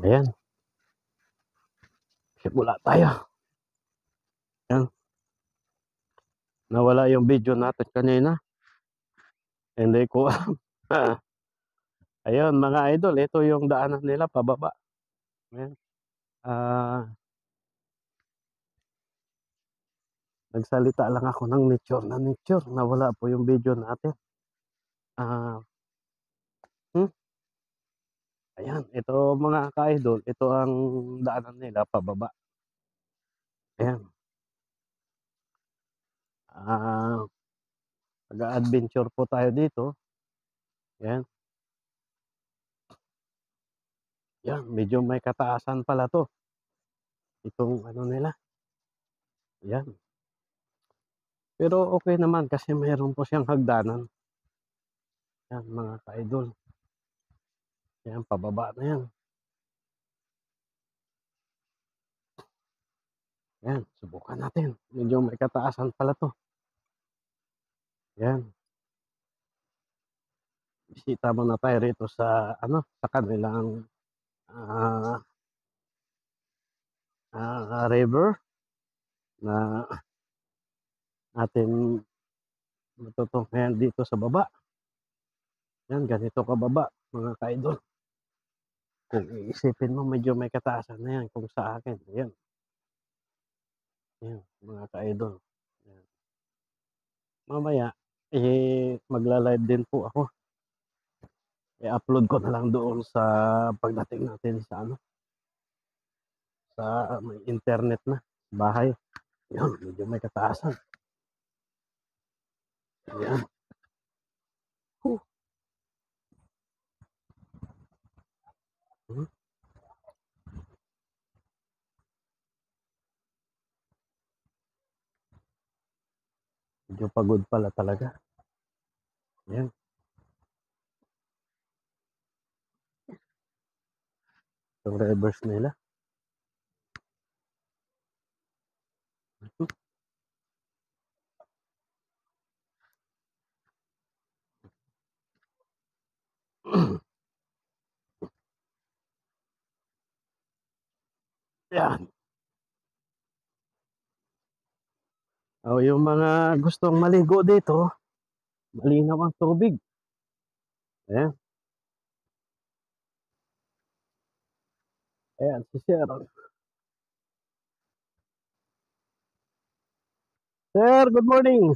Ayan, simula tayo. Ayan, nawala yung video natin kanina. Hindi ko ayun mga idol, ito yung daanan nila pababa. Ayan. Nagsalita lang ako ng nature na nature. Nawala po yung video natin. Ah, hmm, ayan, ito mga ka-idol, ito ang daanan nila pababa. Ayan. Ah, Nag-adventure po tayo dito. Ayan. Yan, medyo may kataasan pala to. Itong ano nila. Yan. Pero okay naman kasi mayroon po siyang hagdanan. Yan, mga ka-idol. Yan, pababa na yan. Yan, subukan natin. Medyo may kataasan pala to. Yan. Bisita muna tayo rito sa ano, sa kanilang ah river na atin matutunghayan dito sa baba. Yan, ganito kababa, mga ka-idol. Kung iisipin mo, medyo may kataasan na yan kung sa akin. Yan. Yan, mga ka-idol. Yan. Mamaya, magla-live din po ako. I-upload ko na lang doon sa pagdating natin sa ano, sa may internet na bahay. Yan, medyo may kataasan. Yan. Huh. Hmm. Medyo pagod pala talaga. Yan. Yung rivers nila. Yan. O, yung mga gustong maligo dito, malinaw ang tubig. Ayan. Ayan, si Sir. Sir, good morning.